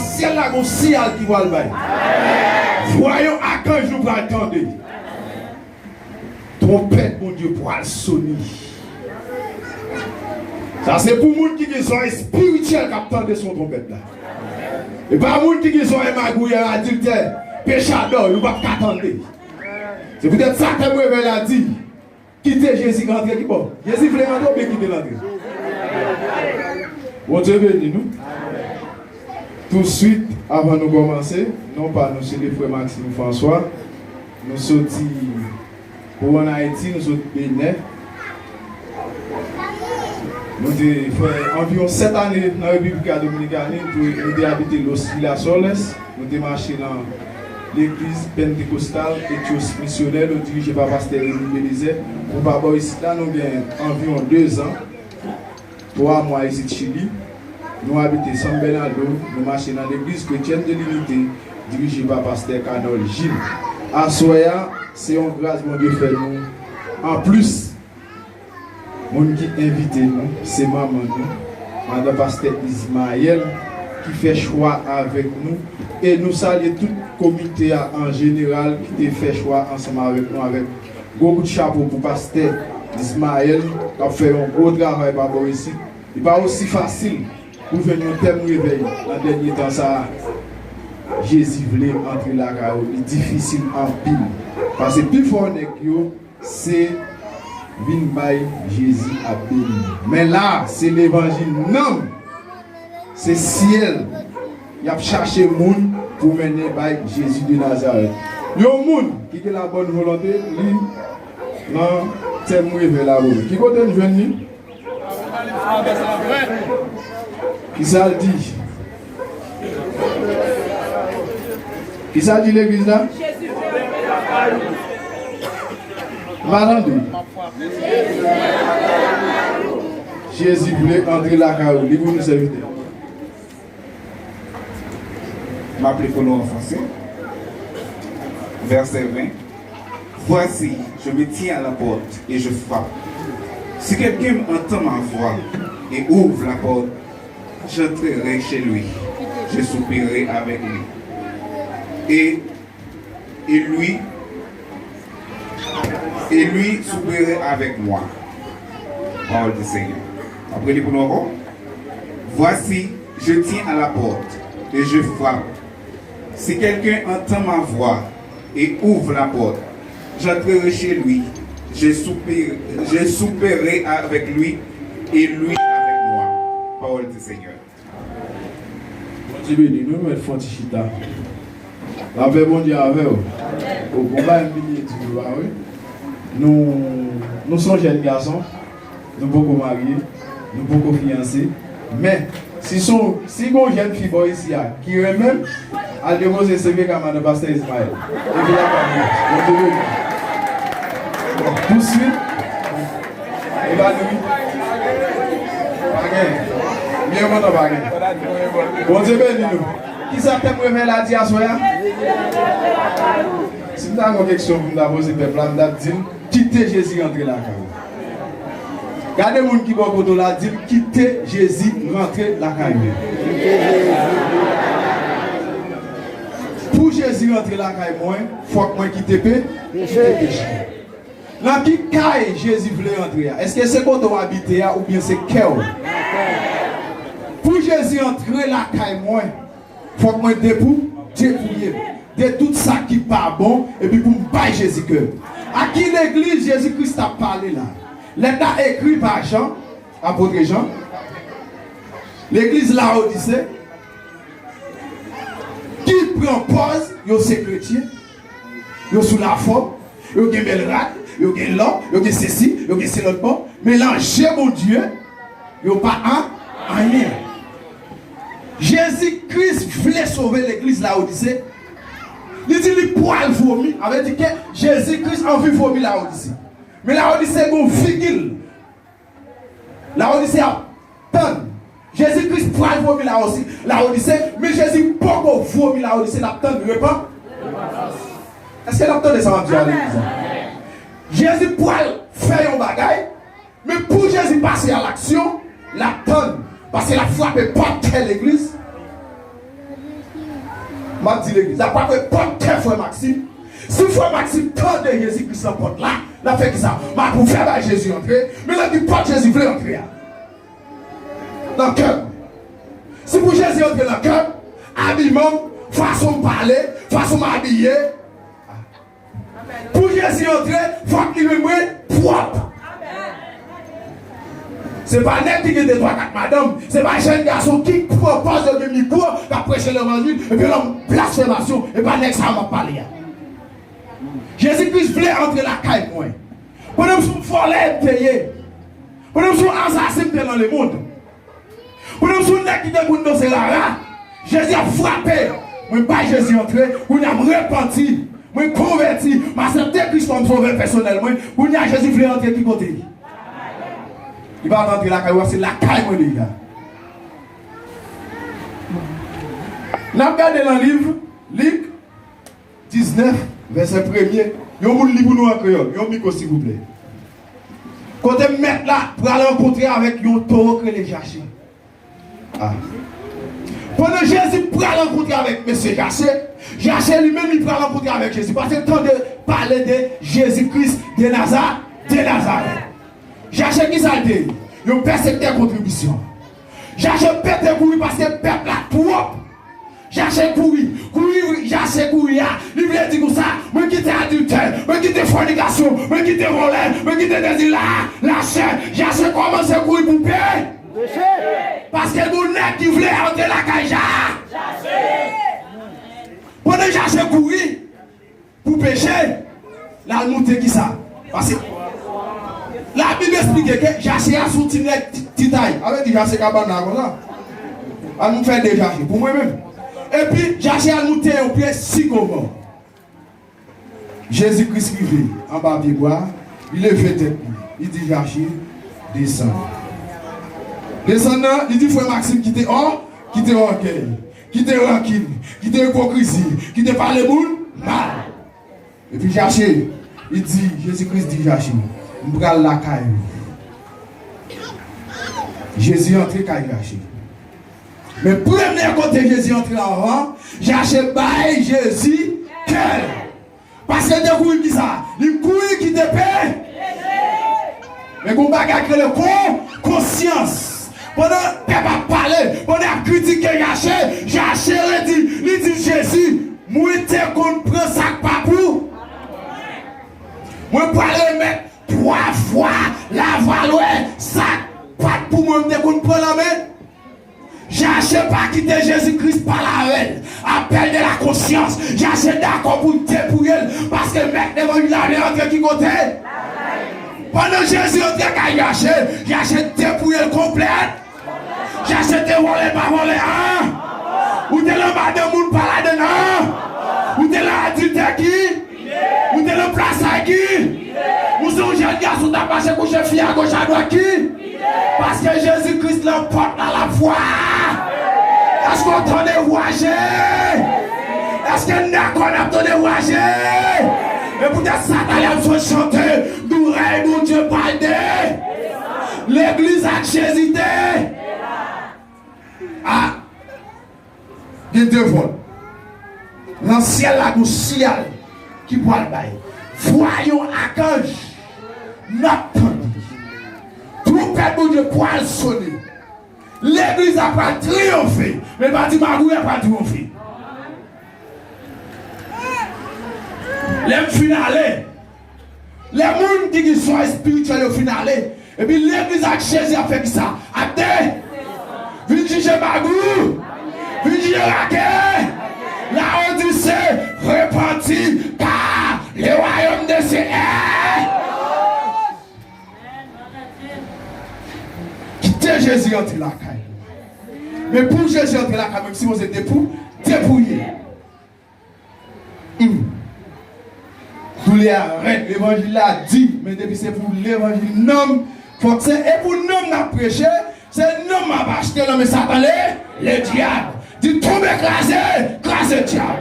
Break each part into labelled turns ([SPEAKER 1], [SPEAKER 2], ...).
[SPEAKER 1] ciel là, un ciel qui va le bail. Voyons à quand je vous attendre. Trompette, mon Dieu, pour le sonner. Ça, c'est pour les gens qui sont spirituels qui attendent son trompette là. Et pas les gens qui sont magouilleurs, adultères, péchadors, ils ne vont pas attendre. C'est peut-être ça que le révèle a dit. Quittez Jésus rentrer qui bon. Jésus voulait rentrer ou bien quitter l'entrée. Bon Dieu béni nous. Tout de suite, avant de commencer, non pas nous chez les frères Maxime François, nous sommes pour en Haïti, nous sommes Bénin. Nous avons fait environ 7 années dans la République dominicaine pour habiter l'Oscilla Soles. Nous avons marché dans l'église pentecostale et missionnaire, nous dirigé par pasteur Rémi Bélizet. Pour Baba ici, là, nous avons environ 2 ans, 3 mois ici de Chili. Nous habitons San Bernardo, nous marchons dans l'église chrétienne de l'unité, dirigée par pasteur Canol Gilles. À Soya, c'est une grâce, mon Dieu, fait nous. En plus, mon qui invité nous, c'est maman nous, madame pasteur Ismaël, qui fait choix avec nous. Et nous saluons tout le comité en général qui a fait choix ensemble avec nous, avec beaucoup de chapeau pour pasteur Ismaël, qui a fait un gros travail par rapport ici. Il n'est pas aussi facile pour venir au thème réveil. Dans le dernier temps, ça, Jésus voulait entrer la carrière. C'est difficile en pile. Parce que plus fort c'est Vinbay Jésus a béni. Mais là, c'est l'évangile. Non! C'est ciel. Il a cherché le monde pour mener by Jésus de Nazareth. Il y a un monde qui a la bonne volonté, lui, non, c'est moi vers la route. Qui côté nous venir? Qui ça dit? Qui ça dit l'église là? Madame, Jésus voulait entrer la carrière. Il vous nous inviter.
[SPEAKER 2] M'appeler pour nous en français. Verset 20. Voici, je me tiens à la porte et je frappe. Si quelqu'un entend ma voix et ouvre la porte, j'entrerai chez lui. Je soupirerai avec lui. Et lui soupirerait avec moi. Parole du Seigneur. Après, les pour nous encore. Voici, je tiens à la porte et je frappe. Si quelqu'un entend ma voix et ouvre la porte, j'entrerai chez lui. Je soupirerai avec lui et lui avec moi. Parole du Seigneur.
[SPEAKER 1] Dieu béni, nous mettons Fontichita. La paix bon Dieu avec vous. Au combat, nous sommes jeunes garçons, nous sommes beaucoup mariés, nous sommes beaucoup fiancés. Mais si vous avez une jeune fille ici qui même à déposer ce CV comme le pasteur Ismaël, et puis là, tout de suite, évanouie. Bien mon bagage. Bon Dieu béni nous. Qui s'appelle pour faire la diaspora? Si vous avez une question pour me poser, peuple, vous avez dit quittez Jésus rentrer la carrière. Regardez les gens qui vont côté là, dit quittez Jésus rentrer la carrière. Pour Jésus rentrer la carrière, il faut que moi quitte péché. Dans qui caille Jésus voulait rentrer? Est-ce que c'est quand on habite ou bien c'est cœur? Pour Jésus entrer la caille, il faut que moi dépouiller de tout ça qui n'est pas bon et puis pour me bailler Jésus cœur. À qui l'église Jésus-Christ a parlé là? L'État écrit par Jean, apôtre Jean. L'église Laodicée qui prend pause, c'est chrétien, sous la forme, il y a belle rate, il y a l'homme, il y a ceci, il y a l'autre bon. Mélangez mon Dieu, il n'y a pas rien. Jésus-Christ voulait sauver l'église Laodicée. Il dit qu'il poil vomi. Il avait dit que Jésus-Christ a envie de vomir Laodicée. Mais Laodicée est une figure. Laodicée a tonne. Jésus-Christ poil vomi Laodicée. Mais Jésus pas vomi Laodicée. La tonne ne répond. Est-ce que la tonne descend en Dieu à l'église? Jésus poil fait un bagaille. Mais pour Jésus passer à l'action, la tonne. Parce que la frappe n'est pas telle l'église.
[SPEAKER 3] m'a dit l'église. La pas fait porte frère Maxime. Si frère Maxime tend de Jésus-Christ la porte là, la fait que ça. M'a pour faire Jésus entrer, mais là qui porte Jésus veut entrer. Dans le cœur. Si pour Jésus entrer dans le cœur, habillement, façon de parler, façon d'habiller. Pour Jésus entrer, il faut qu'il soit propre. Ce n'est pas net qui est de 3-4 madame, ce n'est pas un jeune garçon qui propose de micro, qui a prêché l'évangile, et puis l'homme blasphémation, et pas net ça m'a parlé. Jésus-Christ voulait entrer la caille moi. Pendant que son follet payé, pendant que son assassin dans le monde, pendant que son nez qui déboule dans la rats, Jésus a frappé. Moi, pas Jésus entré, on a repenti, moi converti, m'a accepté Christ comme sauveur personnellement, on a Jésus voulait entrer qui côté. Il va rentrer la caille, c'est la caille, moi, les gars. Nous avons regardé dans le livre, Luc 19, verset 1er. Il y a un livre nous en créole, il y a un micro, s'il vous plaît. Quand vous mettez là, pour aller rencontrer avec un taureau que les Jaché. Pendant Jésus pour aller rencontrer avec M. Jaché lui-même, il peut aller rencontrer avec Jésus. Parce que temps de parler de Jésus-Christ de Nazareth. Jaché qui ça dit? Il y a un persécuteur contribution. Jaché pète courir parce que le peuple a trop. Jaché courir, Jaché courir. Il veut dire ça, moi qui t'ai adultère, moi qui t'ai fornication, moi qui t'ai volé, moi qui t'ai désir la chair. Jaché commence à courir pour paix. Parce que vous n'êtes qui voulait entrer la caïja. Pendant que Jaché courir pour pécher, là, nous t'es qui ça? Parce que la Bible explique que Jaché a soutenu Titaï. Avec Jaché Kabana, comme ça. À nous faire des Jaché, pour moi-même. Et puis, Jaché a monté au pied si comment. Jésus-Christ arrivé en bas du bois, il est fait tête. Il dit Jaché, descend. Descendant, il dit frère Maxime, qui était hors, qui était orgueil, qui était rancune, qui était hypocrisie, qui était parler monde, mal. Et puis Jaché, il dit, Jésus-Christ dit Jaché, je vais la caille. Jésus entre caille Jaché. Mais premier côté Jésus entre là-haut, Jaché baille Jésus quel. Parce que de couilles qui ça, les couilles qui te paient. Mais qu'on va garder le conscience. Pendant que tu vas parler, pendant que tu critiques Jaché, il dit Jésus, moi je comprends ça pas pour. Moi parler mettre 3 fois la valeur, ça pas pour moi je comprends la main. Jaché pas quitter Jésus-Christ par la reine. Appel de la conscience. Jaché d'accord pour dépouiller. Parce que maintenant il a entre qui côté. Pendant Jésus entre qu'à Jaché dépouiller le complet. Jaché te volé pas volé. Ou te le bas de monde par là dedans. Ou te l'adulte qui. Ou te le place à qui. Ou son jeune garçon t'a passé coucher fille à gauche à droite qui. Parce que Jésus-Christ l'emporte dans la foi. Est-ce qu'on entend voyager? Est-ce qu'on entend voyager? Et peut-être ça t'allait me chanter. Nous règne, Dieu parle. L'église a Jésus. Ah, il y a 2 vols. Dans le ciel, là, le ciel qui boit le bail. Voyons à cage. N'attendez. Trompette de Dieu poil sonner. L'église a pas triomphé. Mais le bâtiment n'a pas triomphé. Les finales. Les gens qui sont spirituels au finale. Et puis l'église a Jésus a fait ça. Attends. Viens juger Bagou. Viens juger Raquel. La Odyssée repentit car le royaume de ces quittez Jésus entre la caille. Mais pour Jésus entre la caille, même si vous êtes dépouillé. Tous les arrêts, l'évangile a dit, mais depuis c'est pour l'évangile, non, faut que c'est, et pour nous n'a prêché, c'est nous m'a acheté l'homme et Satan, le diable. Dit tombe écrasé, écrasé diable.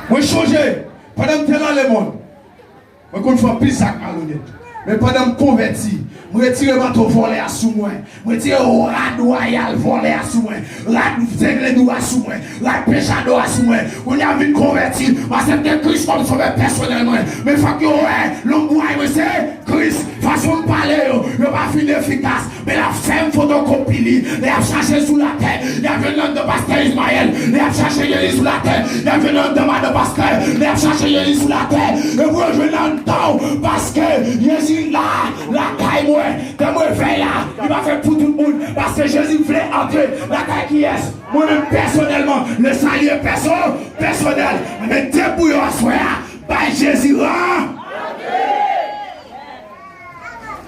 [SPEAKER 3] Moi changer, pendant que tu es dans le monde, moi qu'on fait plus ça malhonnête. Mais pendant que je convertis, je retire le manteau volé à sous moi. Je retire le rad royal volé à sous moi. Rad zéglé à sous moi. Rad péchado à sous moi. On y a vu convertir. Parce que Christ comme sauveur personnellement. Mais il faut que l'homme c'est Christ. Façon de parler, il n'a pas fini efficace. Mais la femme photocopie, il a cherché sous la terre. Il y a venu de pasteur Ismaël. Il a cherché Jésus sous la terre. Il y a venu de pasteur. Il a cherché Jésus sous la terre. Et vous je l'entends parce que Jésus là, la caille moi, quand moi fais là, il va faire pour tout le monde. Parce que Jésus voulait entrer la caille qui est. Moi-même personnellement, le salut est personnel. Mais débrouillez à soi, par Jésus là.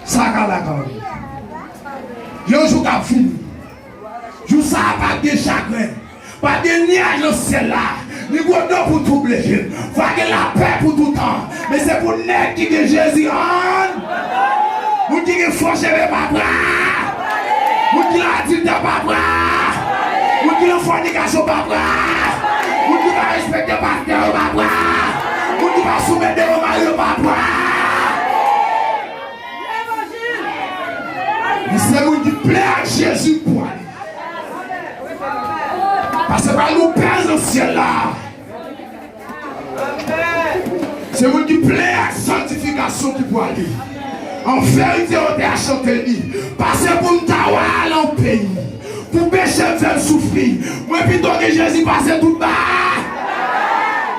[SPEAKER 3] Ça va la caille. Yo joue qu'à fini. Joue ça pas de chagrin. Pas de nuage dans ce ciel là. Ni gros don pour tout blesser. Faut que la paix pour tout temps. Mais c'est pour nèg qui que Jésus en. Vous qui que force avec papa. Vous qui la dit de papa. Vous qui la fornication papa. Vous qui va respecter pasteur papa. Vous qui va soumettre au mari papa. C'est vous qui plaît à Jésus pour aller. Parce que nous pèse au ciel là. C'est vous qui plaît à la sanctification qui pour aller. En vérité, on est à chanter. Parce que pour nous aller en pays. Pour pécher, faire souffrir. Moi, plutôt que Jésus passe tout bas.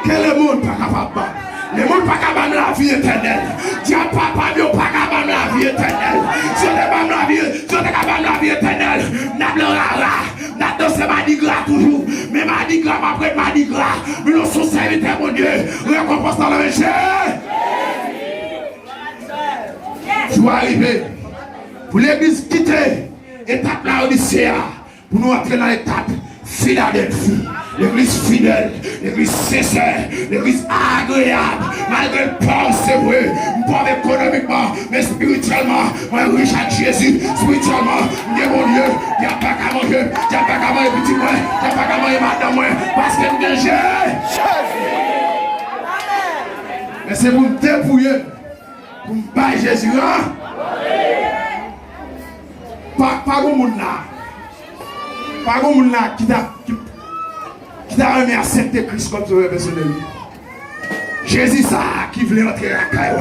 [SPEAKER 3] Que le monde pas capable. Le monde pas capable de la vie éternelle. Dieu papa n'est pas capable de la vie éternelle. Si on est capable de la vie éternelle, n'a dans ce mardi gras toujours. Mais mardi gras, après mardi gras, mais nous sommes serviteurs, mon Dieu. Récompense dans le péché. Je vais arriver pour l'église quitter l'étape là Odyssée pour nous entrer dans l'étape Philadelphie. L'église fidèle, l'église sincère, l'église agréable, malgré le pauvre, c'est vrai, pauvre économiquement, mais spirituellement, moi riche à Jésus, spirituellement, il mon Dieu, il n'y a pas qu'à manger, il n'y a pas qu'à manger petit moi, il n'y a pas qu'à manger madame moi, parce que je suis mais c'est pour me dépouiller, pour me bailler Jésus, hein? Pas de monde là, pas de monde là qui t'a remis à accepter Christ comme sauveur personnel. Jésus ça qui voulait entrer à la caille.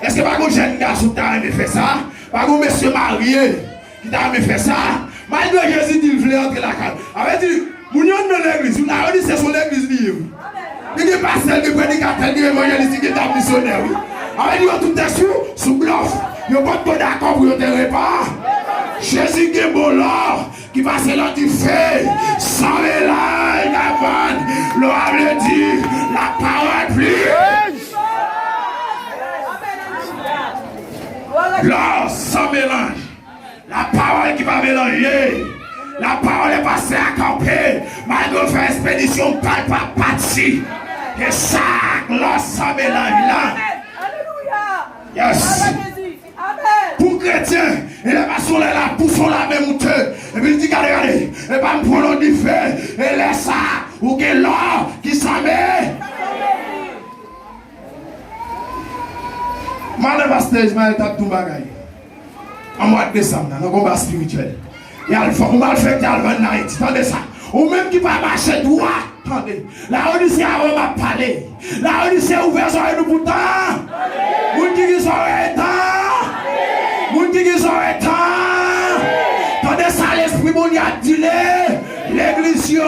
[SPEAKER 3] Est-ce que pas un jeune garçon qui t'a remis faire ça? Pas un monsieur marié qui t'a remis faire ça? Malgré Jésus dit qu'il voulait entrer à la caille. Avait dit, nous sommes dans l'église, nous avons dit c'est son église libre. Il n'y a pas celle de prédicateur, de évangéliste qui est missionnaire. Avait dit, tout est sous bluff. Il n'y a pas de d'accord pour te repas. Jésus qui est bon là, qui passe là du feu, sans mélange, la vanne, l'homme dit, la parole plus. Là, sans mélange, la parole qui va mélanger, la parole est passée à camper, malgré faire expédition, pas parti. Et ça, là, sans mélange là. Yes. Pour chrétien, il est pas sur là, pour son la même monter. Et puis il dit, regardez, et pas me prendre du feu, et laisse ça, ou que l'or qui s'en met. Madame Pasteur Ismaël t'a tout bagaille. En mois de décembre, dans le combat spirituel. Il y a le fond, on va le faire dans le Haïti, attendez ça. Ou même qui va marcher droit, attendez. La Odyssée a va parler. La Odyssée a ouvert son œil pour temps. Vous qui sont temps. Vous qui sont temps. Attendez ça, l'esprit mon y a dilé. L'église,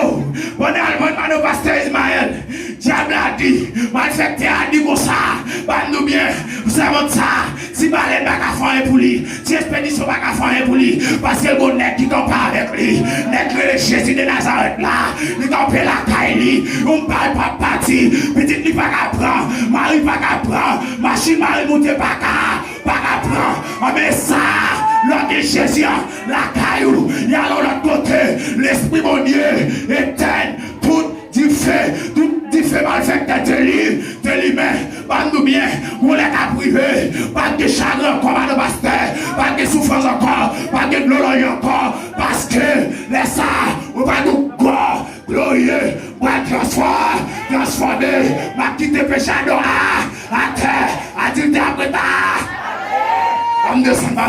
[SPEAKER 3] bon allemand, mon pasteur Ismaël. Diable a dit, malfecté a dit comme ça. Nous bien, vous savez ça. Si baleine n'a qu'à faire pour lui, si expédition n'a qu'à faire pour lui, parce que le bon nègre qui campe avec lui, nègre le Jésus de Nazareth là, il campe la caille, on ne parle pas parti, petit lui pas qu'à prendre, mari pas qu'à prendre, machine mari monte pas qu'à prendre, mais ça, l'homme de Jésus, la caillou, il y a l'autre côté, l'esprit mon Dieu, éteint tout du feu malfecté de lui-même, pas de bien, on est à priver, pas de chagrin encore, pas de pasteur, pas de souffrance encore, pas de gloire encore, parce que les ça, on va nous glorieux, on va transformer, ma petite péché à terre, à dire d'après ta. descendre.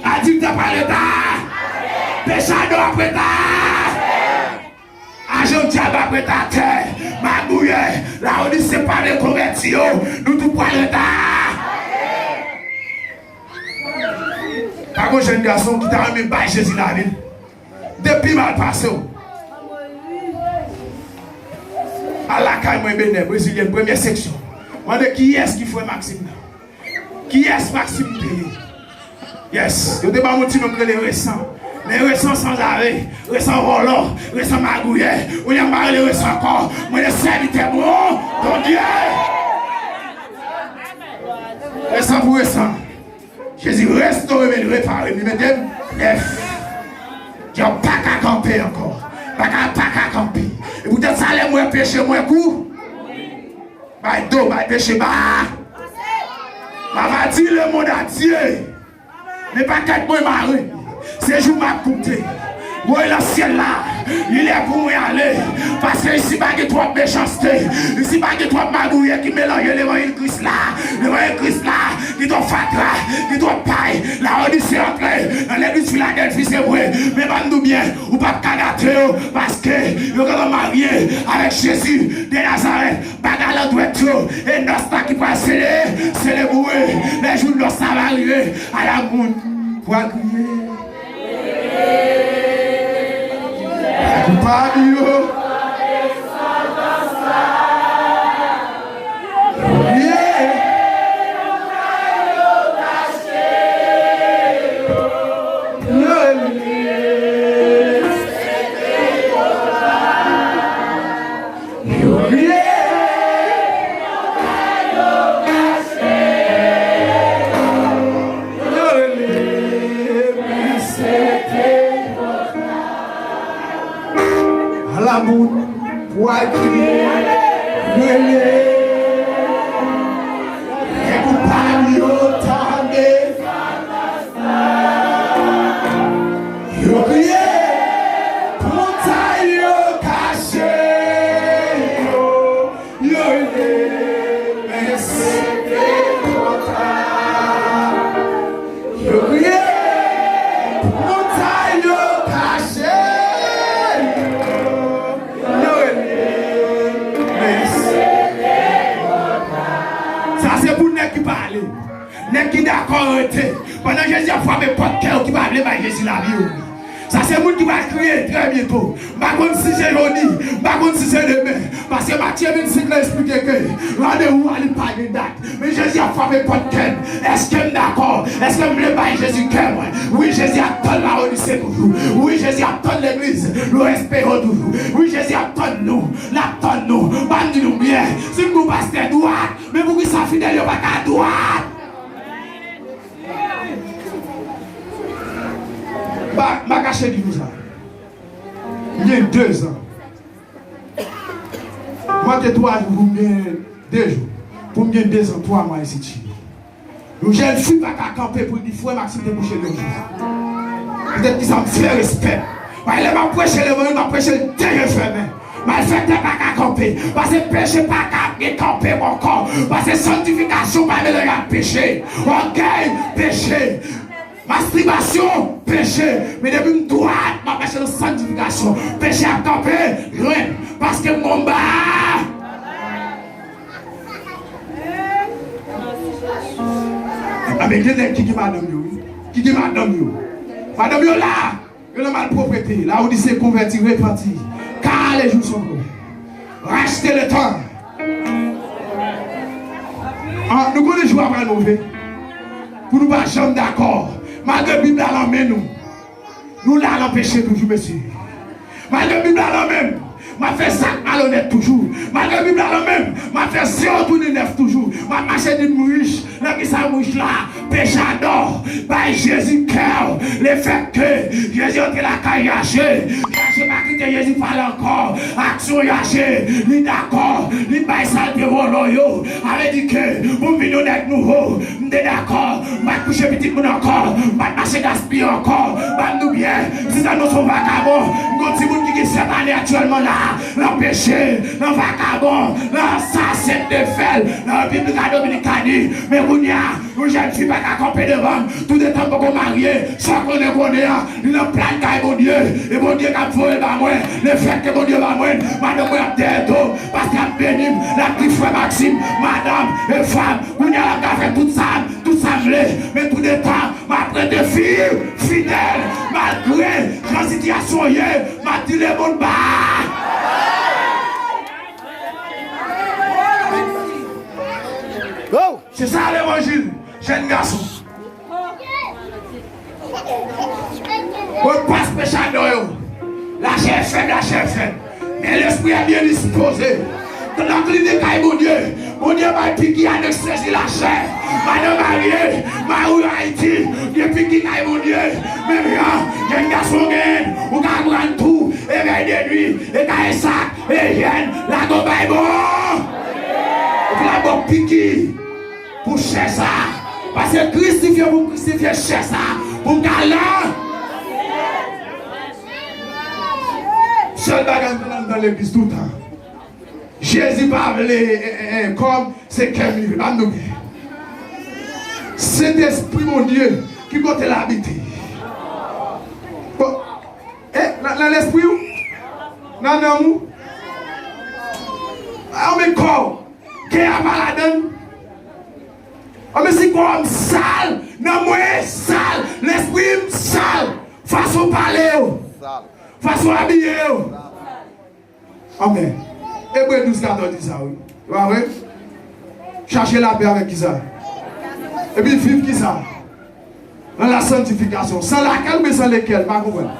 [SPEAKER 3] Adulte après l'état. Péchador après l'état. Agent diable après ta terre. Magouille. Là on dit c'est pas les convertis. Nous tout pour l'état. Par contre, jeune garçon qui t'a remis par Jésus la ville. Depuis mal passé. À la caille, moi, béné, Brésilien, première section. On dit qui est-ce qui fait Maxime? Qui est-ce Maxime Pays? Yes. Je ne vais pas montrer les récents. Les récents sans arrêt. Récents volant. Récents magouillet. On y a marre les récents encore. Moi, les serviteurs, bon. Ton Dieu. Récents pour récents. Jésus restaure et réparer. Il me dit, neuf. Tu n'as pas qu'à camper encore. Pas qu'à camper. Et vous dites, ça allait moins péché, moins coup. Bah, dos, bah, péché, bah. Va dire le monde entier. Mais pas qu'à moi marié. C'est jour m'a coupé. Oui, le ciel là, il est pour moi aller. Parce que ici, il y a trop de méchanceté. Ici, il y a trop de magouilles qui mélangent l'évangile Christ là. L'évangile Christ là, qui doit fatra, qui doit paille. La Odyssée entrée, dans l'église Philadelphie, c'est vrai. Mais bandou bien, ou pas cagater, parce que vous êtes marié avec Jésus de Nazareth. Bagarre doit être trop. Et Nostra qui va célébrer. Les jours de l'os, ça va arriver à la monde. Pour crier. Coupable, pendant que Jésus a frappé pas de cœur qui va appeler par Jésus la vie. Ça c'est le monde qui va crier très bientôt. Par contre si c'est jeudi, par contre si c'est demain. Parce que Matthieu 25 l'a expliqué que rendez-vous à pas de date. Mais Jésus a frappé pas de cœur. Est-ce que je suis d'accord? Est-ce que je me baille Jésus cœur? Oui, Jésus attend la Odyssée toujours. Oui, Jésus attend l'église. Nous espérons toujours. Oui, Jésus attend nous. L'attend nous. Bandez-nous bien. Si nous passons à droite, mais vous qui sont fidèles, vous ne pas à droite. Ma caché dit ça. Il y a 2 ans. Moi, j'ai 3 jours, pour me 2 jours. Pour me 2 ans, 3 mois ici. Le jeune fille va camper pour dire frère Maxime de boucher le jour. Peut-être qu'ils ont fait respect. Mais il m'a prêché le monde, il m'a prêché le dernier fermé. Mais le fait de ne pas camper. Parce que péché pas camper encore. Parce que sanctification pas mélanger à péché. Orgueil, péché. Masturbation, péché. Mais depuis que droite, ma péché de sanctification. Péché à camper, loin. Parce que mon bas. Mais qui est madame yo? Qui est madame yo? Madame yo là, yo la malpropreté. Là où dit c'est converti, repenti. Car les jours sont beaux. Rachetez le temps. Nous connaissons jouer à nous. Pour nous pas jamais d'accord. Malgré la Bible à la main, nous l'allons pécher toujours, monsieur. Malgré la Bible à la main, m'a fait ça malhonnête toujours. Malgré la Bible à la main, m'a fait ça tourner neuf toujours. M'a marché d'une mouche, là qui ça mouche là, péchador, par Jésus cœur, le fait que Jésus entre la caille yachée, yachée pas quitter Jésus parle encore, action yachée, il d'accord, il baille ça de volo, avait dit que pour venir d'être nouveau, on est d'accord, m'a couché petit monde encore, m'a marché gaspiller encore, m'a nous bien, si ça nous sont vagabonds, nous petit monde qui est cette année actuellement là. Dans le péché, dans le vagabond, dans ça, c'est de fel, dans la Bible dominicaine, ni, mais vous n'y a, nous jeunes filles pas qu'à camper devant, tout le temps pour qu'on marie, sans qu'on est qu'on est, il a plein de cas, bon Dieu, et bon Dieu qui a volé par moi, le fait que bon Dieu va moi, madame, moi, tête, parce qu'il a béni, la petite frère Maxime, madame, et femme, vous n'y a la fait tout ça, mais tout le temps, ma prête fille, fidèle, malgré la situation, m'a dit le bon bas. Oh, c'est ça l'évangile, jeune garçon. On passe péché la chair faible, mais l'esprit est bien disposé. Dans la clinique, mon Dieu m'a piqué anesthésie la chair. Madame Marie, Marou Haïti, depuis qui a mon Dieu, mais bien, jeune garçon, ou qu'à prendre tout, et veille de nuit, et qu'à un sac, et jeune, la gomme est bon. La bonne piquée pour chercher ça. Parce que Christifier pour Christifier chercher ça. Pour galant. Seul bagage dans l'église tout le temps. Jésus parle comme c'est Camille. C'est l'esprit mon Dieu qui compte l'habiter. Dans l'esprit où? Dans l'amour? On met corps. Qui a malade? On me dit comme sale, non moi sale, l'esprit sale, façon parler, façon habiller. Amen. Hébreux 12, 14 dit ça, oui. Oui. Chercher la paix avec qui ça? Et puis vivre qui ça? Dans la sanctification. Sans laquelle, mais sans laquelle, pas comprendre.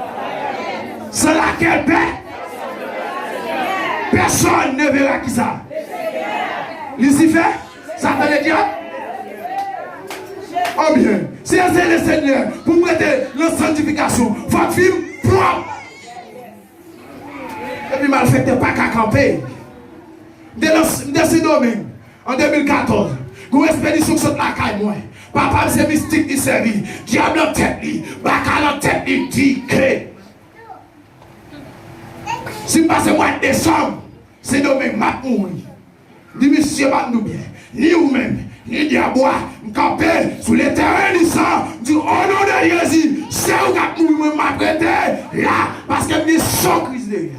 [SPEAKER 3] Sans laquelle paix, personne ne verra qui ça. Lucifer, Satan le diable. Oh bien, si c'est le Seigneur pour prêter la sanctification, il faut vivre propre. Et puis mal fait, tu n'es pas qu'à camper. Dans ce domaine, en 2014, vous expédition sur la caille, moi. Papa, c'est mystique qui servit. Diable en tête, bacal en tête, il dit que. Si je passe le mois de décembre, c'est domaine m'a mourir. Dis monsieur, pas nous bien, ni vous-même, ni diable, camper sous les terrains du sang, du au nom de Jésus, c'est où que nous m'apprêter là, parce que nous sommes Christ de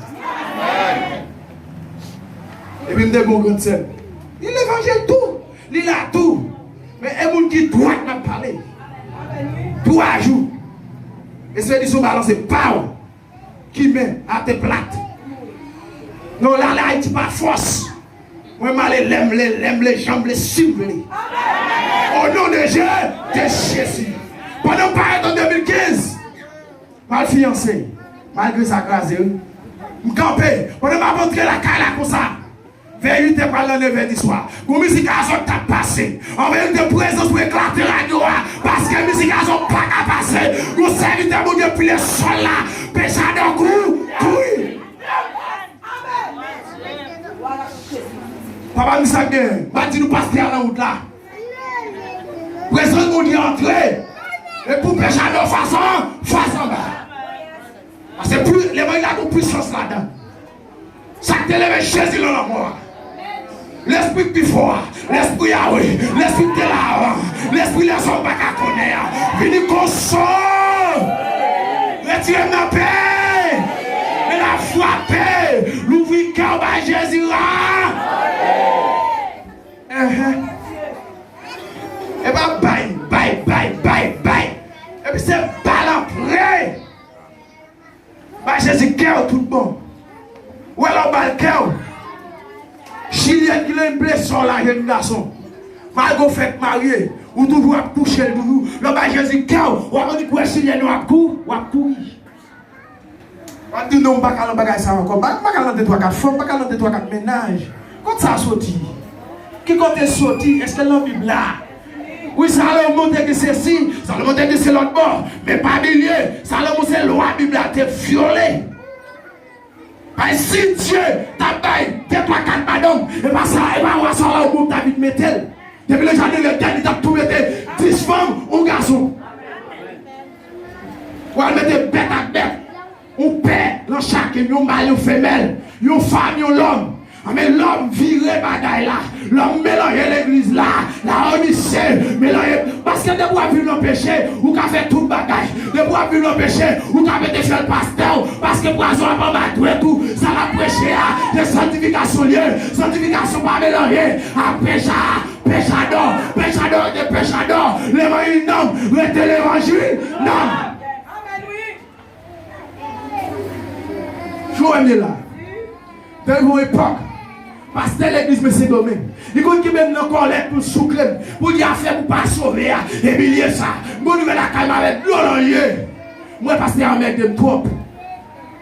[SPEAKER 3] et puis, je me bon grand sœur. Il l'évangile tout, il a tout, mais il y a des gens qui doivent nous parler. Tout à jour. Et ce qui sont balancés, pas qui met à tes plates. Non, là, il dit pas force. Moi, je l'aime les jambes, les cibles. Au nom de Jésus, Jésus. Pendant que en 2015, mal fiancé, malgré sa grâce, je campé. Pendant que je rentré la caille comme ça, vers 8 h par le 9 h du soir. Pour musique à t'a passé. En vérité de présence pour éclater la gloire. Parce que la musique à son pas qu'à passer. Nous serviteurs de Dieu depuis le sol là. Péché d'un coup. Oui. Papa nous savons bien. Bâti nous passer à la route là. Présence nous dit entrer. Et pour pécher de façon bas. Parce que plus, les moyens ont puissance là-dedans. Ça te lève Jésus dans la mort. L'esprit plus fort, l'esprit Yahweh, l'esprit de là, l'esprit les hommes pas qu'à connaître. Venez console, retirez ma paix, et la foi paix, l'ouvrir cœur par Jésus là. Et bien, bye. Et puis c'est balan prêt. Bah Jésus cœur tout bon. Ou alors bal cœur. Chilien qui a une blessure là, jeune garçon. Malgré fait marié, ou toujours à toucher toujours. Le bas Jésus cœur, ou alors dit pour Chilien nous a courir, ou a courir. On dit non, pas qu'à l'embagage ça encore. Pas qu'à l'embagage 3-4 femmes, pas qu'à l'embagage 3-4 ménages. Quand ça a sorti? Qui compte sorti? Est-ce que la Bible là? Oui, ça a monté que c'est ci, ça a monté que c'est l'autre bord. Mais pas milieu, ça a monté que la Bible a été violée. Parce que si Dieu t'a baillé, t'es 3-4 madame, et pas ça, et pas on va sortir au bout de ta vie de métal. Depuis le jardin de l'Éternel, il t'a tout mettre 10 femmes ou garçons. Ou elle mettre bête à bête. On perd dans chacun, yon mâle, yon femelle, yon femme, yon l'homme. Mais l'homme viré bagaille là, l'homme mélangé l'église là, la dans le péché, ou qu'a fait tout le bagage. De pour vivre dans le péché, ou qu'a fait faire le pasteur, parce que poison n'a pas battu et tout. Ça l'a prêché à des sanctifications liées, sanctification pas mélangée, à péchador, de péchador. L'évangile non, mettez l'évangile non.
[SPEAKER 4] Amen, oui.
[SPEAKER 3] Je là. Dans une époque, pasteur l'église, mais c'est domaine. Il faut qu'il même dans colère pour soucler, pour dire affaire pour pas sauver, et bien ça. Bon, nous la calme avec l'orange. Moi, pasteur, on met des trop.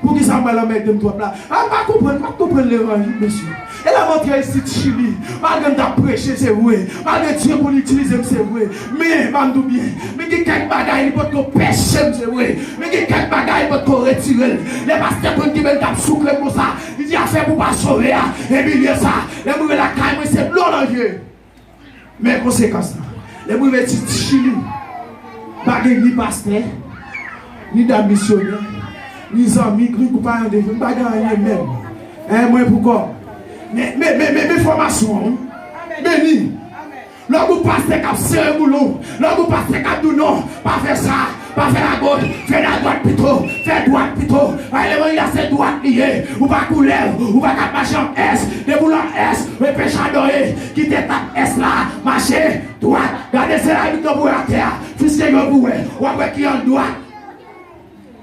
[SPEAKER 3] Pour qui ça va mettre des trop là? Pas comprendre l'évangile, monsieur. Et la montre ici de Chili, malgré que prêché, c'est vrai. Malgré Dieu pour l'utiliser, c'est vrai. Mais, je bien, mais il y a quelques bagailles qui peuvent pécher, c'est vrai. Mais il y a quelques bagailles qui peuvent retirer. Les pasteurs qui veulent souffler pour ça, ils disent affaire pour pas sauver. Et bien ça, les mauvais la caille, c'est blanc dans le jeu. Mais conséquence, les mauvais de Chili, pas ni pasteur, ni d'un missionnaire, ni amis, ni copains de pas gagner même. Et moi, pourquoi? Mais formation, béni. Là vous passez comme c'est un boulot. Là vous passez comme du non. Pas faire ça, pas faire la gauche, faire la droite plutôt, faire droite plutôt. Allez, il y a cette droite liée. Ou pas couler, ou pas marcher en S, des boulons S, le péché adoré, qui t'étape S là, marcher, droite. Gardez c'est la victoire pour la terre. Puisque vous pouvez, ou après qui en droite.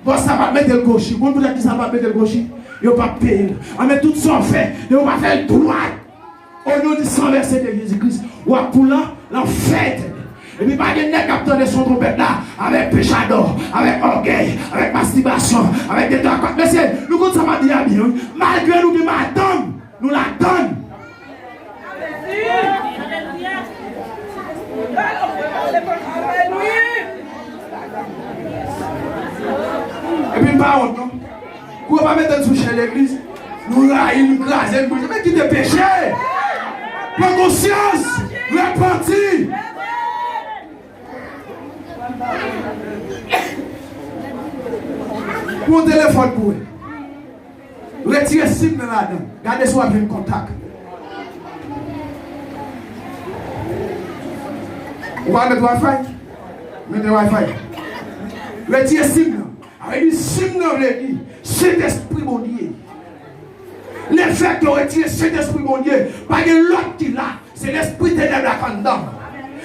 [SPEAKER 3] Bon, ça va mettre le gauche. Vous pouvez dire que ça va mettre le gauche. Ils ne vont pas payer. Mais tout ça fait. Ils ne vont pas faire le droit. Au nom du sang versé de Jésus-Christ. Ou à pour l'enfer. Et puis, pas de nez capteur de son trompette là. Avec péchador, avec orgueil, avec masturbation, avec des temps. Mais c'est, nous, quand ça m'a dit à bien, malgré nous qui m'attendons, nous l'attendons. Et puis, pas honte, non? Vous ne pouvez pas mettre une souche à l'église. Nous raillons, nous crasons, nous mais qui te péché. Prends conscience. Repentis. Pour un téléphone pour vous. Retirez le signe là-dedans. Gardez soit bien contact. Vous allez mettre Wi-Fi? Mettez Wi-Fi. Retirez le signe. Avec le signe dans l'église. C'est l'esprit mon Dieu. L'effet que retire cet esprit mon Dieu, pas de l'autre qui là, c'est l'esprit ténèbre là dedans.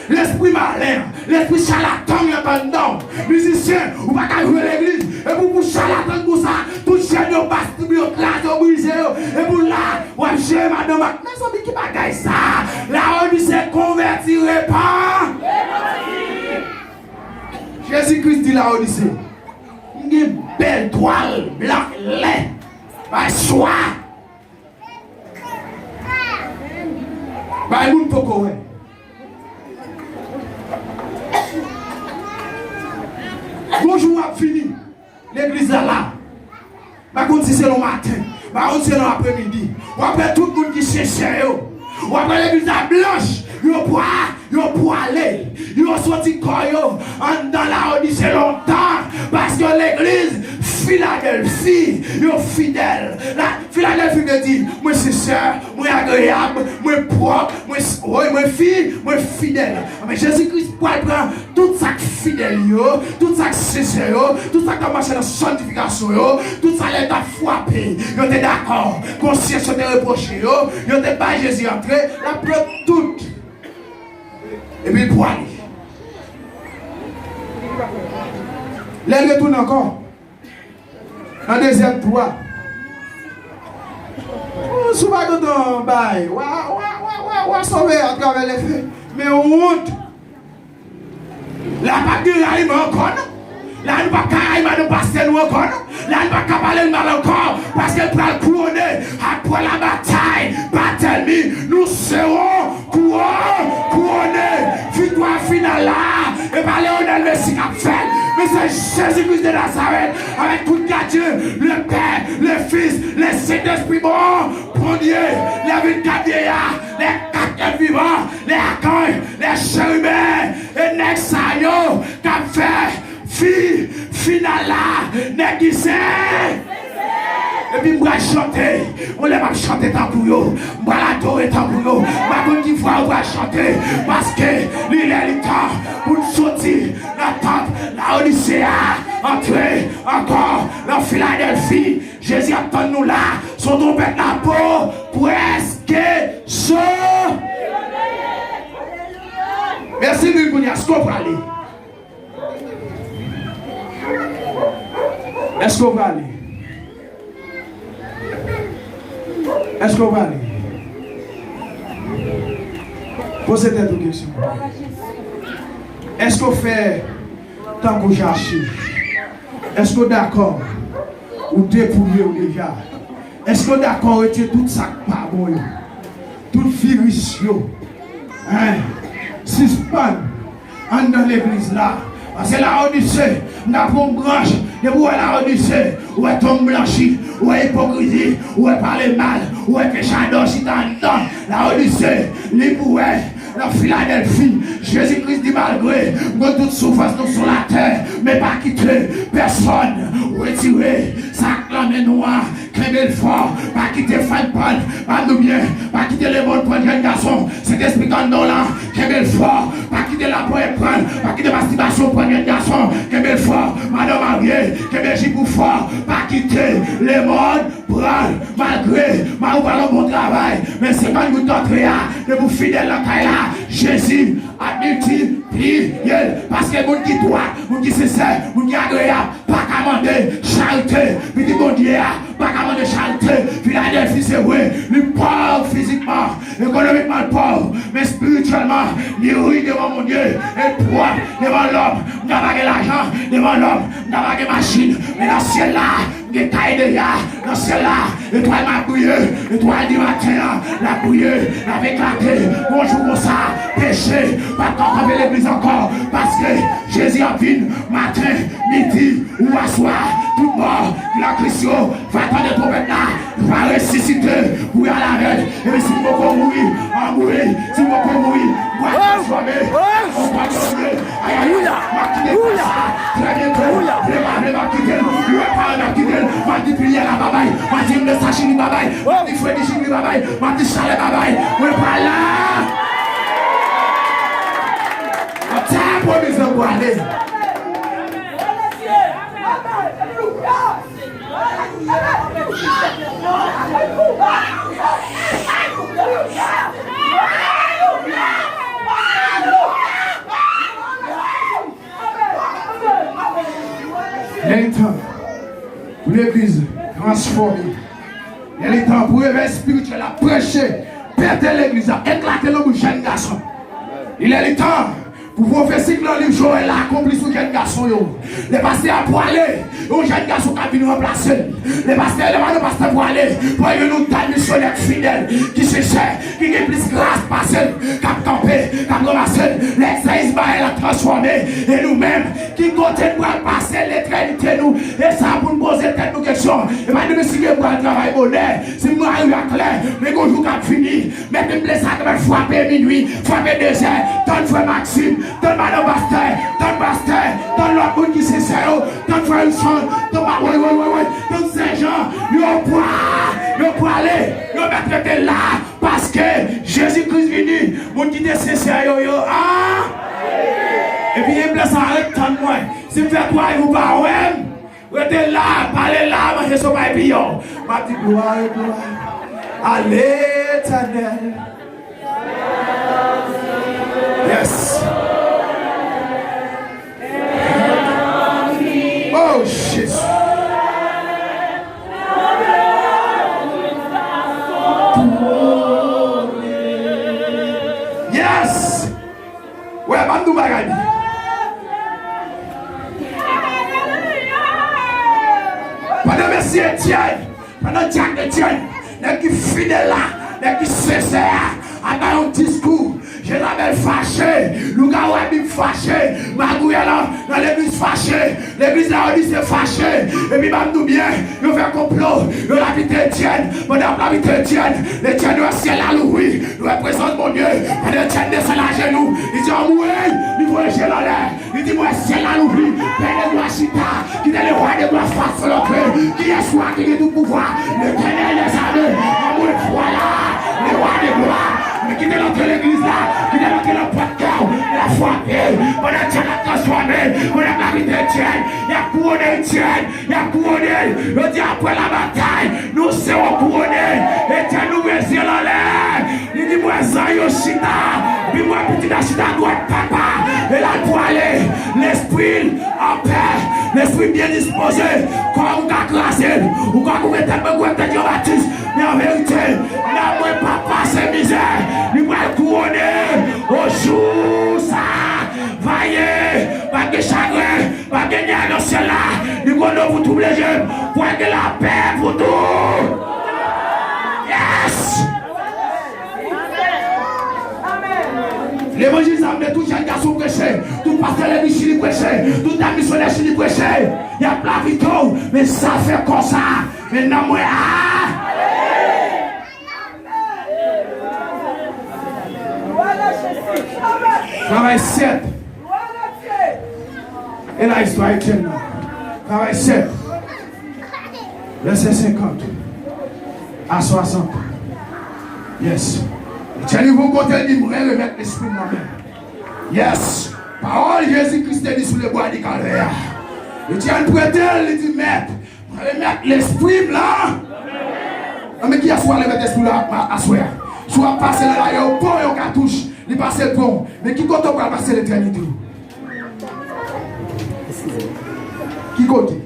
[SPEAKER 3] L'esprit malin, l'esprit charlatan là dedans. Musicien, ou pas qu'à jouer l'église, et pour charlatan pour ça, tout chaîne au bas, tout au classe, au brisé, et pour là, ou à chez madame, mais ça dit qui bagaille ça. La on c'est convertirait pas. Jésus-Christ dit la Odyssée. Une belle toile blanc lait par soie. Par nous poko ouais. Bonjour a fini. L'église là. Par contre si c'est le matin, par contre c'est l'après-midi. Ou après tout le monde qui cherche yo. Ou après l'église blanche, yo pour aller. Yo sorti corps yo dans la Odyssée longtemps parce que l'église Philadelphie, yo fidèle. La Philadelphie me dit, moi sincère, moi agréable, moi propre, moi fille, moi fidèle. Mais Jésus-Christ pour prendre tout ça fidèle yo, tout ça sincère yo, tout ça qui marche dans la sanctification yo, tout ça les a frappé. Yo t'es d'accord, conscience te reproché yo t'es pas Jésus entré, la preuve toute. Et puis pour aller. Les retourne encore. Dans deuxième tour. Sous pas de temps, bye. Wa sauver à travers les faits. Mais honte. La pas de raïm encore. Là, nous ne pouvons pas passer nous encore. Là, nous ne pouvons pas parler de mal encore. Parce qu'elle peut le couronner. Après la bataille, bataille, nous serons couronnés. Victoire finale là. Et par Léonel Messi qui a fait. Mais c'est Jésus-Christ de Nazareth. Avec tout Dieu, le Père, le Fils, le Saint-Esprit bon Dieu, les 24 vieillards, les 4 vivants, les accueils, les chérubins, et Nexayo, qui a fait. Fille, finala, néguisé. Et puis, moi, chanter. On les va chanter tant pour eux. Moi, l'adorer tant pour eux. Ma bonne fois, on va chanter. Parce que l'île est le temps pour nous sortir dans entendre nous là, son trompette la peau, presque chaud. Merci, Louis Bounia. Est-ce qu'on va aller? Est-ce qu'on va aller? Est-ce qu'on va aller? Posez-vous une question. Est-ce qu'on fait tant qu'on cherche? Est-ce qu'on est d'accord? Ou dépouiller déjà? Est-ce qu'on est d'accord avec tout ça pas bon? Tout virus, hein? Suspend dans l'église là. Parce que la Odyssée, n'a pas une branche, de où est la Odyssée, où est tombe blanchi, où est hypocrisie, où est parler mal, où est péché d'orchid dans la Odyssée, les bouets, la Philadelphie, Jésus-Christ dit malgré, moi toute souffrance nous sur la terre, mais pas quitter personne, retirer, ça clame noir, clémer fort, pas quitter Fight Paul, pas nous bien, pas quitter les bonnes pour un jeune garçon, c'est esprit en là, clémer fort, pas quitter la poêle prendre, pas quitter masturbation pour un jeune garçon, clémer fort, madame mariée, clémer gibou fort, pas quitter les modes, prendre, malgré, ma ou pas bon travail, mais c'est quand vous d'entrée à, de vous fidèles la taille là, Jésus a multiplié, parce que vous qui doit, vous qui sincère, vous qui agréable, pas qu'à demander charité, petit bon Dieu, pas qu'à demander charité, Philadelphie c'est vrai, le pauvre physiquement, économiquement pauvre, mais spirituellement, il rit devant mon Dieu, et propre devant l'homme, n'a pas l'argent, devant l'homme, n'a pas de machine, mais dans ce ciel là, des tailles de ya, dans ce ciel là, étoile m'a bouillé, étoile du matin, la bouillée, la éclaté, bonjour pour ça, péché, pas tant qu'on fait l'église encore, parce que Jésus a vu matin, midi ou à soir, tout mort, la Christian, va attendre ton là, va ressusciter, pour y aller à la reine, et puis si vous pouvez mourir, en mourir, si vous pouvez mourir, vous allez transformer, on va transformer, aïe, maquiller ça, très bientôt, va quitter, vous va quitter, va multiplier la babaye, va dire le sachini babaye, va dire Freddy chini babaye, va dire Chalet babaye, vous pas là. Tiens, pour mes hommes, allez. Il y a un temps pour l'église transformée. Il y a un temps pour l'éveil spirituel à prêcher, péter l'église, à éclater le jeune garçon. Il y a un temps pour prophétiser que le livre Joël a accompli sur le jeune garçon. Les pasteurs pour aller, le jeune garçon qui a venu remplacer. Les pasteurs pour aller, pour aller nous donner missionnaire fidèle, qui se cherche, qui a plus grâce passer, qui a campé, qui a ramassé, les Ismaël a transformé, et nous-mêmes, qui continuons à passer l'éternité, nous, et ça pour nous poser telle question. Et maintenant, si vous avez un travail bonheur, si vous arrivez à clair, mais qu'on joue qu'à fini, mais vous me laissez frapper minuit, frapper 2 heures, donne frère Maxime, donne madame Pasteur, donne l'autre monde qui s'est serré, donne frère Wilson, donne donne Saint-Jean, nous pour aller, nous mettre là, parce que Jésus-Christ venu, mon qui est sincère, et puis il me laisse arrêter tant de moi, si vous faites quoi, vous pas, ouais, vous êtes là, parlez là, mangez son papillon, ma petite gloire, à l'éternel. Yes. Oh, Jesus. Yes. Ouais, Mandou Bagani. Pendant Messie Etienne, pendant Jack Etienne, les qui fidèles là, les qui sincères, à un discours. Je l'avais fâché, le gars a été fâché, Magouille là, dans l'église fâché, l'église là on dit c'est fâché, et puis nous bien, il fait un complot, il a habité Etienne, pendant qu'il habite Etienne, l'Etienne doit ciel à l'ouvrir, nous représente mon Dieu, pendant Etienne descend à genoux, il dit oh oui, il voit le ciel en l'air, il dit moi ciel à l'ouvrir, père de gloire chita, qui est le roi de gloire face sur l'autre, qui est soi, qui est tout pouvoir, l'éternel des armées, amour voilà, le roi de gloire. Qui est dans l'église là, qui est dans le podcast, la foi, on a déjà transformé, on a habité Etienne, il y a couronné Etienne, il a couronné, il dit après la bataille, nous serons couronnés, Etienne nous résil en l'air, il dit moi ça Yoshita, puis moi petit Yoshita doit papa, et là pour aller, l'esprit en paix, l'esprit bien disposé, comme on a classé, ou quand on est un peu de Jean-Baptiste, mais en vérité, n'a moi papa c'est misère, il va couronner au jour ça. Vaillez, pas de chagrin, pas de niais dans ciel là. Nous allons vous tous les jeunes pour que la paix pour tout. Yes! L'évangile, ça met tout jeune garçon prêcher, tout pasteur de Chili prêcher, tout la missionnaire Chili prêcher. Il y a plein de vidéos, mais ça fait comme ça. Maintenant, moi, travail 7. Et là, histoire est tellement. Travail 7. Verset 50 à 60. Yes. Tiens, vous comptez le livre, remettre l'esprit de moi-même. Yes. Parole Jésus-Christ est dit sous le bois du calvaire. Et tiens, le prêteur, il dit, maître, remettre l'esprit blanc. Mais qui a soit le mettre l'esprit là à soi? Soit passer là, il y a un pont et un cartouche. Il passe le pont. Mais qui compte pour passer l'éternité? Qui côté?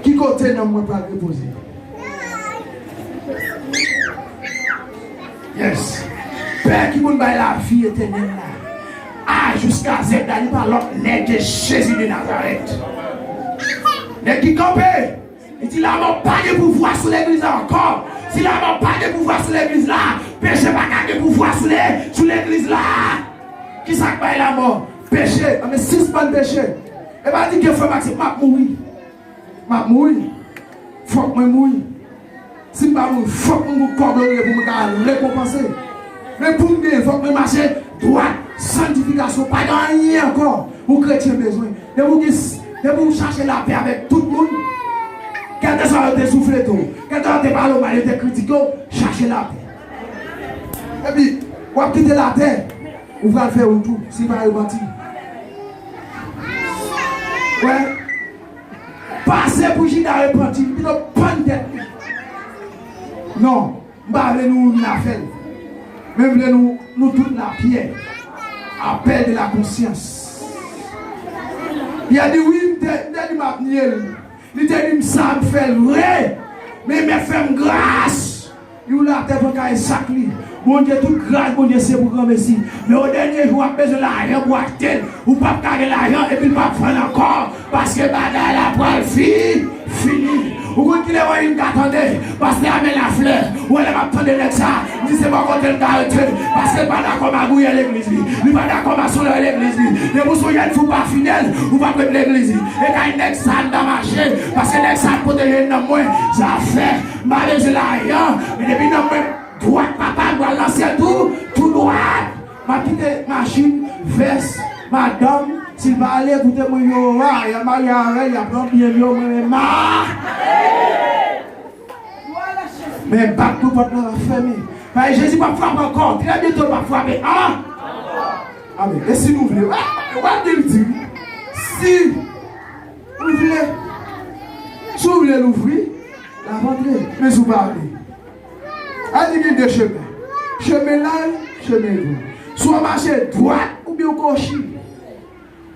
[SPEAKER 3] Qui côté n'a pas reposé? Yes. Père qui vous baille la vie éternelle là. Ah, jusqu'à Z, il par l'autre nez de Jésus de Nazareth. Nez qui campait. Il dit là, mon pas de pouvoir sur l'église encore. Si là, mon pas de pouvoir sur l'église là, péché pas de pouvoir sur l'église là. Qui s'en va la mort? Péché. Mais 6 pas de péché. Et bien, dit que frère Maxime, je vais mourir. Faut que je mourir. Si je ne mourir, il faut que je me corbler pour me récompenser. Mais pour me dire, il faut que je marche droit, sanctification, pas de rien encore. Pour chrétien besoin. Et vous cherchez la paix avec tout le monde. Quand tu as soufflé tout, quand tu as parlé au mal, tu as critiqué, cherchez la paix. Et puis, vous avez quitté la terre, vous allez faire un tour, si vous avez menti. Ouais. Passez pour Gida repenti, il n'a pas de tête. Non, nous la faire. Même nous toute la pierre. Appel de la conscience. Il a dit oui, il a dit il a dit ça me fait vrai. Mais me fait grâce. Il a fait un sacré. Bon Dieu, toute grâce, bon Dieu, c'est pour grand merci. Mais au dernier jour, on a besoin de l'argent pour acheter. Ou pas carrer l'argent et puis pas prendre encore. Parce que bagaille la poêle fini. Ou quand il est une attendez, parce qu'il amène la fleur. Ou elle va prendre ça. Il dit c'est pas contre le caractère. Parce qu'il n'est pas d'accord à gouiller l'église. Il n'est pas d'accord à soler l'église. Mais vous soyez ne pas fidèle, ou pas prendre l'église. Et quand il est ça dans marché, parce que l'ex ça protéger dans moi, ça fait mal de l'argent. Mais depuis dans moi, droite, papa, doit lancer tout droit. Ma petite machine, veste, madame, s'il va aller écouter mon yo, il y a marié avec, il y a plein de yo, mais bac tout votre nom va fermer. Mais Jésus va frapper encore, très bientôt va frapper. Amen. Et si nous voulons, what dit? Si vous voulez l'ouvrir, la rentrer, mais vous parlez. Il y a deux chemins. Chemin là, chemin là. Soit marcher droite ou bien gauche.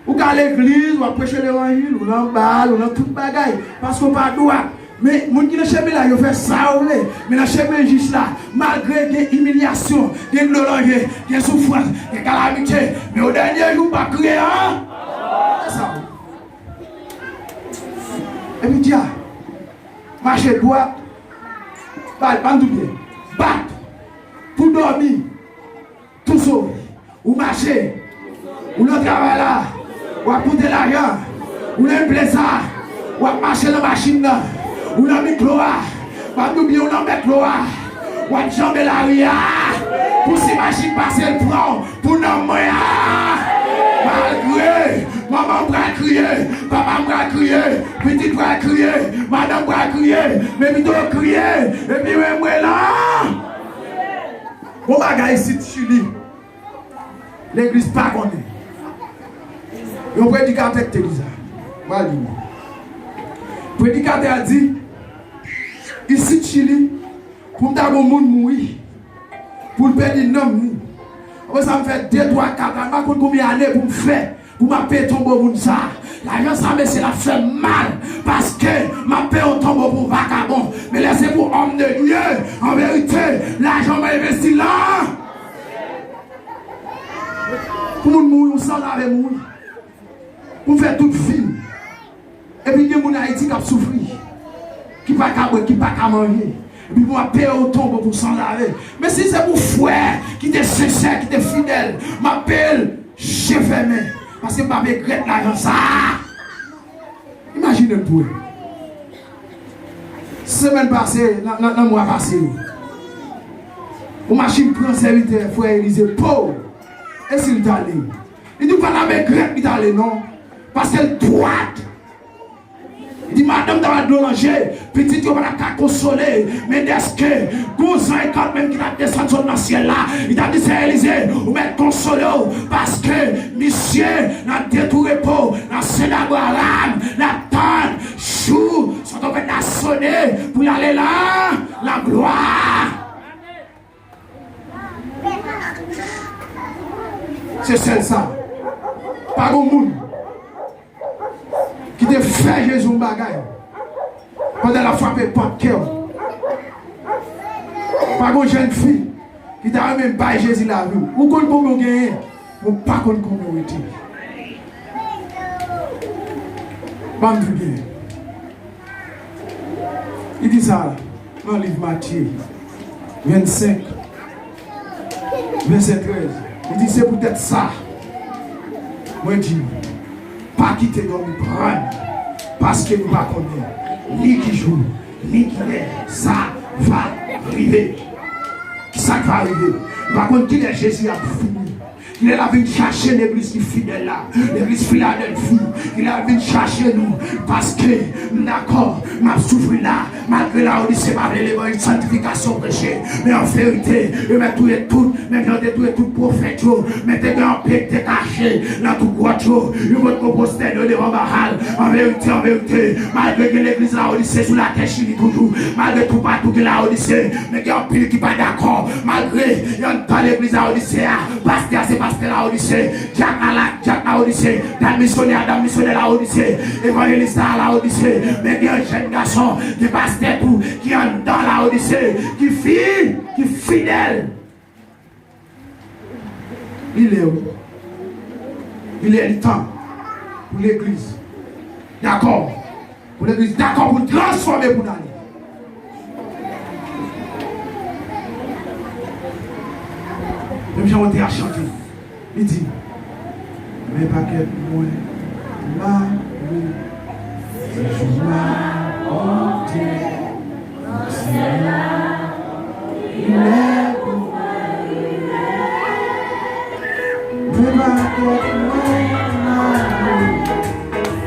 [SPEAKER 3] Ou à l'église, ou à prêcher l'évangile, ou dans le bal, ou dans toute bagaille. Parce qu'on pas droit. Mais les gens qui sont là, ils font ça. Mais dans le chemin juste là, malgré des humiliations, des douleurs, des souffrances, des calamités, mais au dernier jour, pas crier. C'est ça. Et puis, tiens, marcher droit, pas tout bien. Battre, pour dormir, tout sauver, ou marcher, ou le travail là, ou apporter l'argent, ou le plaisir, ou marcher dans la machine là, ou dans le micro, ou oublier ou dans le micro, ou à jamber la ria, pour ces machines passer le prend, pour nous moyen. Malgré, maman va crier, papa va crier, petit va crier, madame va crier, mais plutôt crier, et puis moi là. Bon bagage ici, Chili. L'église pas connaît. On prédique avec l'église. Voilà. Le prédicateur a dit, ici Chili, pour me faire un monde mourir, pour le perdre un homme. Ça me fait 2, 3, 4 ans, je ne sais pas combien d'années pour me faire, pour m'appeler tomber pour ça. L'argent, ça me la fait mal, parce que ma paix au tombeau pour vagabond. Mais laissez pour homme de Dieu, en vérité, l'argent m'a investi là. Pour nous mourir, on s'en avait mourir. Pour faire toute vie. Et puis, il y a des gens en Haïti qui ont souffert, qui ne peuvent pas manger. Et puis, pour payer au tombeau pour s'en laver. Mais si c'est pour frère qui est sincère, qui est fidèle, m'appelle chef fermé. Parce que je ne regrette l'argent ça. Imaginez pour eux. Semaine passée, dans le mois passé, une machine prend serviteur, frère Élysée, pauvre. Et s'il est allé, il dit pas la regrette, il est allé, non. Parce qu'elle droite. Il dit, madame, dans la doulanger, petite, on va la consoler. Mais est-ce que, 12 ans et quand même qu'il a descendu dans le ciel là, il a dit, c'est Élysée, ou mettre consoler, parce que, monsieur, dans le détour repos, dans le synagogue arabe, la tante, chou, sont en train de sonner pour y aller là, la gloire. C'est celle-ça. Pas au monde. Qui te fait Jésus un bagage pendant la frappe pas cœur. Pas une jeune fille qui t'a même pas Jésus la vie. Ou qu'on peut gagner, ou pas qu'on peut retirer. Bam du bien. Il dit ça dans le livre Matthieu 25, verset 13. Il dit c'est peut-être ça. Moi je dis. Pas quitter dans le prendre parce que nous ne connaissons pas ni qui joue, ni qui est, ça va arriver. Ça va arriver. Par contre, qui est Jésus a fini. Il est là venu chercher l'église qui est fidèle là, l'église Philadelphie. Il est venu chercher nous parce que, d'accord, m'a souffert là, malgré la Odyssée, malgré l'évangile de sanctification péché. Mais en vérité, je mets tout, mais j'ai détruit tout prophète, mais t'es en paix, t'es caché, dans tout quoi, je veux te poster devant Bahal. En vérité, malgré que l'église la Odyssée sous la terre chili toujours, malgré tout partout que la Odyssée, mais il y a un pile qui n'est pas d'accord, malgré, il y a dans l'église la Odyssée, pasteur, c'est pasteur la Odyssée, Jack la Odyssée, dans missionnaire la Odyssée, évangéliste la Odyssée, mais il y a un jeune garçon qui pasteur tout, qui est dans la Odyssée, qui est fidèle. Il est où? Il est le temps pour l'église. D'accord. Pour l'église, d'accord, pour transformer pour d'aller. Même j'ai monté à chanter. Il dit, mais pas qu'être moi, là, oui, je m'en monte, c'est là, il est pour moi, mais pas qu'être moi,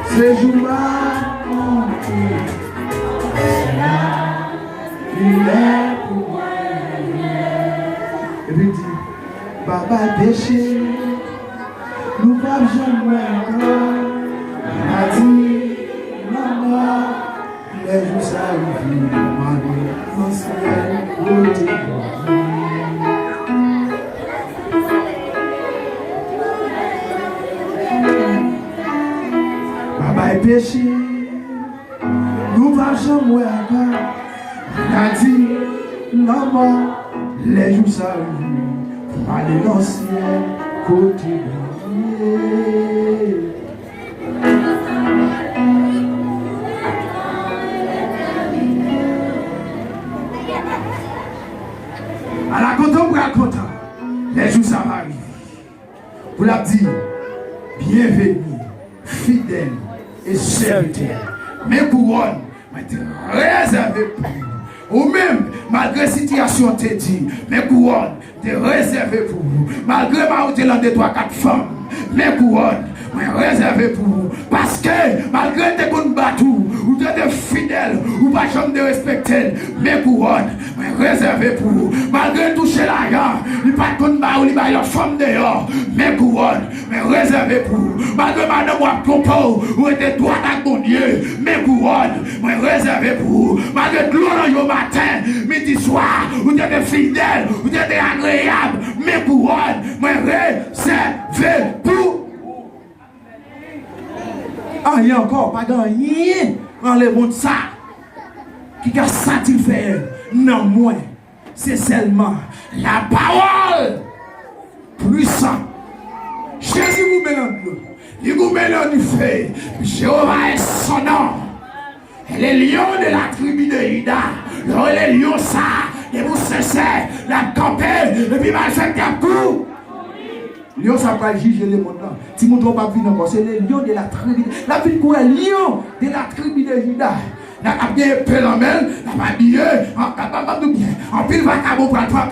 [SPEAKER 3] c'est jour-là, c'est là, il est pour moi, et puis il dit, Papa péché, nous ne pouvons jamais encore. Il a dit, maman, les jours s'arrivent, maman, mon ciel, Papa est péché, nous ne pouvons jamais encore. Il a dit, maman, les jours s'arrivent. Allez dans le ciel, côté de à la content, pour la content, les jours ça va arriver. Vous l'avez dit, bienvenue, fidèle et serviteur. Mes couronnes vont être réservées pour vous. Ou même, malgré la situation, te dit, mes couronnes, te réservées pour vous. Malgré ma route, là, de 3-4 femmes, mes couronnes, moi réservé pour vous. Parce que malgré tes combats, ou êtes fidèles, ou pas jamais de respecter mes couronnes, moi réservé pour vous. Malgré toucher l'argent, il pas de combat ou il va y femme dehors, mes couronnes, mais réservé pour vous. Malgré madame ou propos, ou êtes droit à mon Dieu, mes couronnes, moi réservé pour vous. Malgré tout le matin, midi soir, ou êtes fidèles, ou êtes agréables, mes couronnes, moi réservé pour vous. Ah, il y a encore pas gagné dans le monde ça qui a satisfait non moins c'est seulement la parole puissante. Jésus vous met dans l'eau, il vous met dans du feu. Jéhovah est son nom. Et les lions de la tribu de Juda, les lions ça, et vous cessez la camper et puis mal fait un coup. Lion, ça va juger le monde là. Si mon doigt pas venir encore, c'est les lions de la tribu. La ville quoi, lion de la tribu de Juda. La a bien épée en main, la va habillé, en pile va cabot pour le faire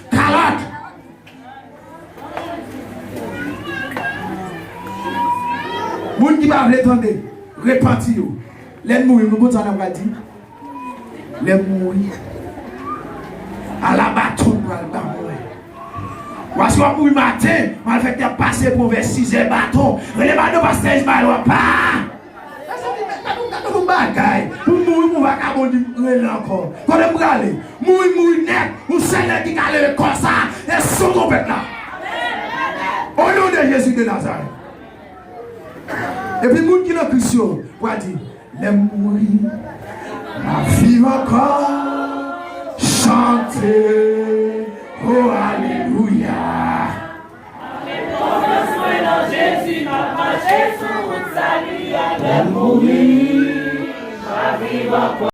[SPEAKER 3] carotte. Moun qui va l'attendre, repentir. L'aide mourir, nous ça n'a pas dit. L'aide mourir. À la bâton pour le mourir. Parce qu'on mourir matin, on fait passer pour vers 6 heures bâton. Mais les bâtons passent Ismaël ou pas. Pour mourir, on va mourir encore. Quand on va aller, mourir net, ou Seigneur qui a levé comme ça, et son trompette là. Au nom de Jésus de Nazareth. Et puis, les gens qui sont Christians, va dire, les mourir, la vie encore, chanter, oh alléluia. Jésus m'a marché sur le salut, à mourir, la vie encore.